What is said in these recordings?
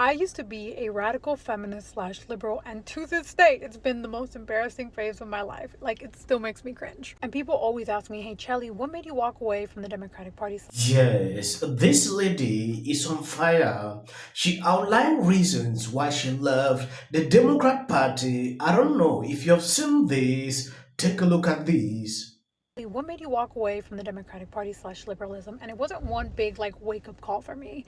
I used to be a radical feminist slash liberal, and to this day, it's been the most embarrassing phase of my life. Like, it still makes me cringe. And people always ask me, hey, Chelly, what made you walk away from the Democratic Party? Yes, this lady is on fire. She outlined reasons why she left the Democrat Party. I don't know if you have seen this. Take a look at this. What made you walk away from the Democratic Party slash liberalism? And it wasn't one big like wake up call for me.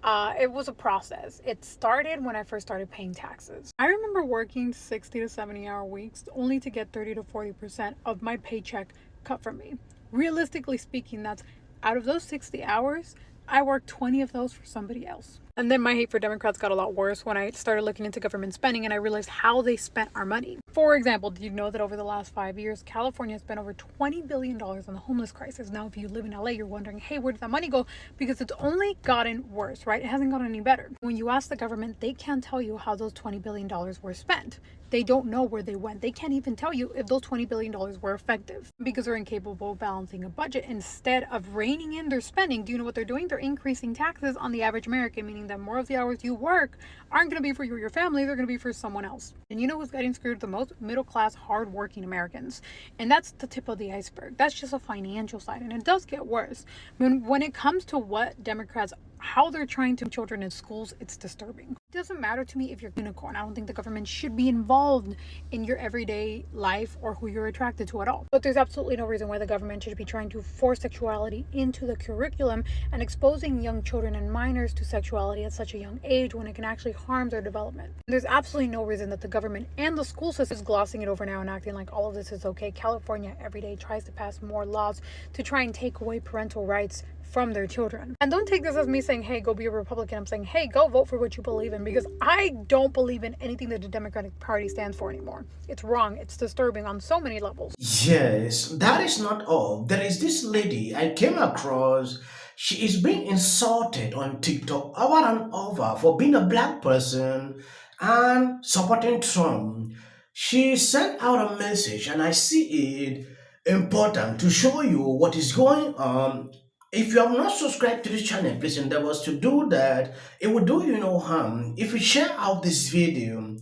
It was a process. It started when I first started paying taxes. I remember working 60 to 70-hour weeks only to get 30 to 40% of my paycheck cut from me. Realistically speaking, that's out of those 60 hours, I worked 20 of those for somebody else. And then my hate for Democrats got a lot worse when I started looking into government spending and I realized how they spent our money. For example, did you know that over the last 5 years, California has spent over $20 billion on the homeless crisis? Now, if you live in LA, you're wondering, hey, where did that money go? Because it's only gotten worse, right? It hasn't gotten any better. When you ask the government, they can't tell you how those $20 billion were spent. They don't know where they went. They can't even tell you if those $20 billion were effective because they're incapable of balancing a budget. Instead of reining in their spending, do you know what they're doing? They're increasing taxes on the average American, meaning that more of the hours you work aren't going to be for you or your family, they're going to be for someone else. And you know who's getting screwed the most? Middle class, hardworking Americans. And that's the tip of the iceberg. That's just a financial side. And it does get worse. When it comes to what Democrats how they're trying to children in schools, it's disturbing. It doesn't matter to me if you're a unicorn. I don't think the government should be involved in your everyday life or who you're attracted to at all. But there's absolutely no reason why the government should be trying to force sexuality into the curriculum and exposing young children and minors to sexuality at such a young age when it can actually harm their development. There's absolutely no reason that the government and the school system is glossing it over now and acting like all of this is okay. California every day tries to pass more laws to try and take away parental rights from their children. And don't take this as me saying, hey, go be a Republican. I'm saying, hey, go vote for what you believe in, because I don't believe in anything that the Democratic Party stands for anymore. It's wrong. It's disturbing on so many levels. Yes, that is not all. There is this lady I came across. She is being insulted on TikTok over and over for being a black person and supporting Trump. She sent out a message, and I see it important to show you what is going on. If you have not subscribed to this channel, please endeavor to do that. It will do you no harm. If you share out this video,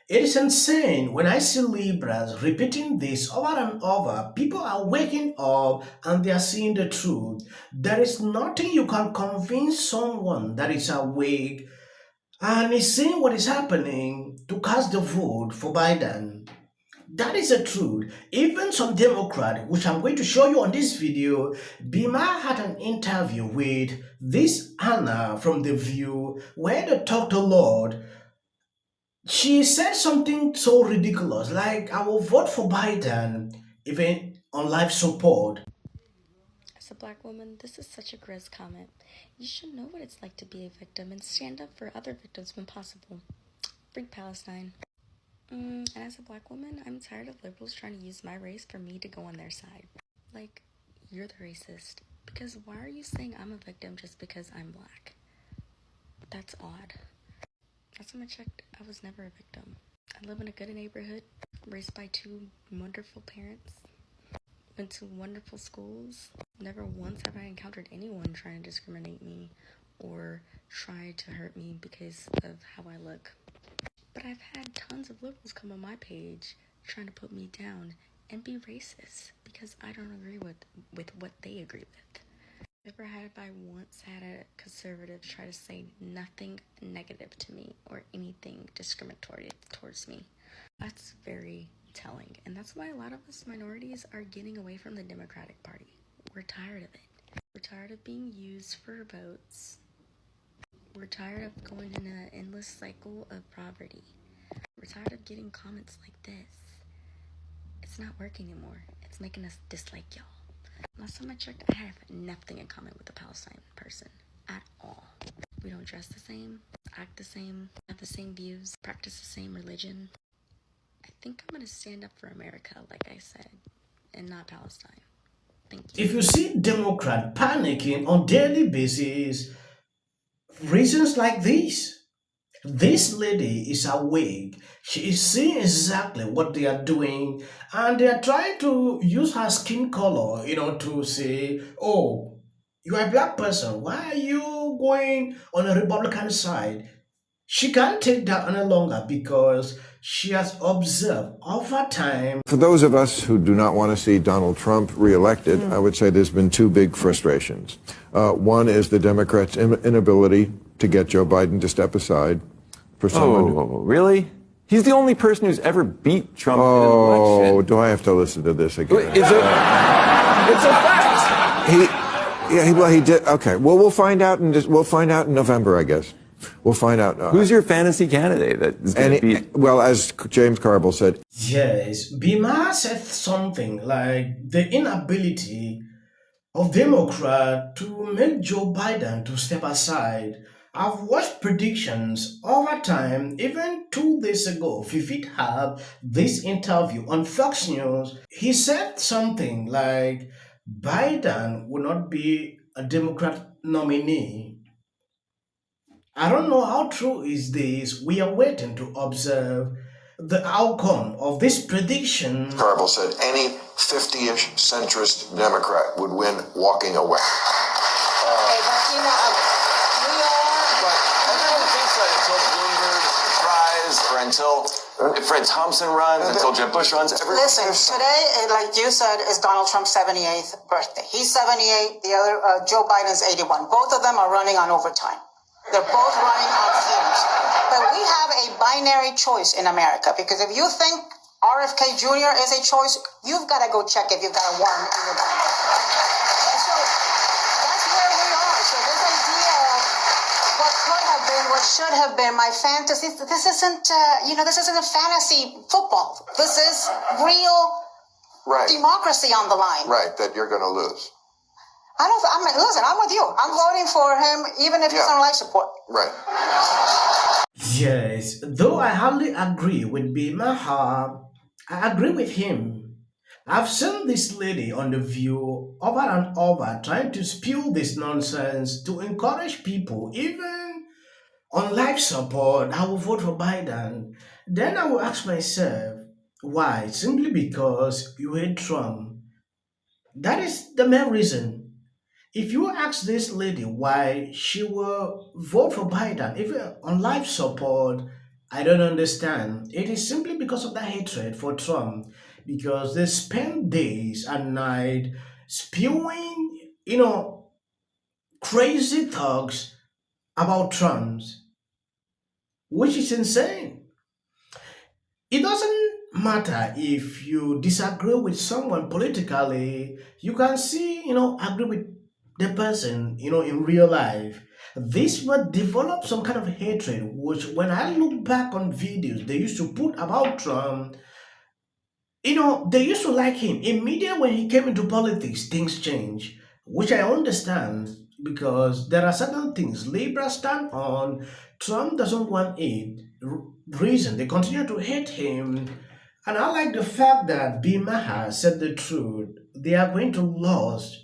it is insane when I see Libras repeating this over and over. People are waking up and they are seeing the truth. There is nothing you can convince someone that is awake and is seeing what is happening to cast the vote for Biden. That is the truth. Even some Democrat, which I'm going to show you on this video, Bima had an interview with this Anna from The View where they talked a lot. She said something so ridiculous, like, I will vote for Biden, even on life support. As a black woman, this is such a gross comment. You should know what it's like to be a victim and stand up for other victims when possible. Free Palestine. And as a black woman, I'm tired of liberals trying to use my race for me to go on their side. Like, you're the racist. Because why are you saying I'm a victim just because I'm black? That's odd. Last time I checked, I was never a victim. I live in a good neighborhood, raised by two wonderful parents, went to wonderful schools. Never once have I encountered anyone trying to discriminate me or try to hurt me because of how I look. But I've had tons of liberals come on my page trying to put me down and be racist because I don't agree with what they agree with. Never have I once had a conservative try to say nothing negative to me or anything discriminatory towards me. That's very telling, and that's why a lot of us minorities are getting away from the Democratic Party. We're tired of it. We're tired of being used for votes. We're tired of going in an endless cycle of poverty. We're tired of getting comments like this. It's not working anymore. It's making us dislike y'all. Last time I checked, I have nothing in common with a Palestine person at all. We don't dress the same, act the same, have the same views, practice the same religion. I think I'm going to stand up for America, like I said, and not Palestine. Thank you. If you see Democrat panicking on daily basis, reasons like this lady is awake. She is seeing exactly what they are doing, and they are trying to use her skin color, to say, oh, you are a black person. Why are you going on a Republican side? She can't take that any longer because she has observed over time. For those of us who do not want to see Donald Trump reelected, I would say there's been two big frustrations. One is the Democrats' inability to get Joe Biden to step aside for someone. Really? He's the only person who's ever beat Trump in an Oh, election. do I have to listen to this again? It's a fact. He did. Okay. Well, we'll find out in November, I guess. We'll find out. Who's your fantasy candidate that is going to beat? Well, as James Carville said, Yes, Bima said something like the inability of Democrat to make Joe Biden to step aside. I've watched predictions over time. Even 2 days ago, Fifit had this interview on Fox News. He said something like Biden will not be a Democrat nominee. I don't know how true is this. We are waiting to observe the outcome of this prediction. Carville said any 50-ish centrist Democrat would win walking away. Okay, but you know, we are. But everyone thinks that until Bloomberg tries, or until Fred Thompson runs, until Jeb Bush runs. Listen, today, like you said, is Donald Trump's 78th birthday. He's 78. The other, Joe Biden's 81. Both of them are running on overtime. They're both running on fumes. But we have a binary choice in America because if you think RFK Jr. is a choice, you've got to go check if you've got a warrant in your bank. And so that's where we are. So this idea of what could have been, what should have been, my fantasy, this isn't, this isn't a fantasy football. This is real democracy on the line. Right, that you're going to lose. Listen, I'm with you. I'm voting for him, even if he's on life support. Right. Yes, though I hardly agree with Maher, I agree with him. I've seen this lady on The View over and over trying to spew this nonsense to encourage people, even on life support. I will vote for Biden. Then I will ask myself, why? Simply because you hate Trump. That is the main reason. If you ask this lady why she will vote for Biden, even on life support, I don't understand. It is simply because of the hatred for Trump, because they spend days and night spewing, crazy talks about Trump's, which is insane. It doesn't matter if you disagree with someone politically, you can see, agree with the person, in real life. This will develop some kind of hatred, which when I look back on videos they used to put about Trump, they used to like him. Immediately when he came into politics, things change, which I understand because there are certain things liberals stand on. Trump doesn't want it. Reason they continue to hate him, and I like the fact that Bima has said the truth. They are going to lose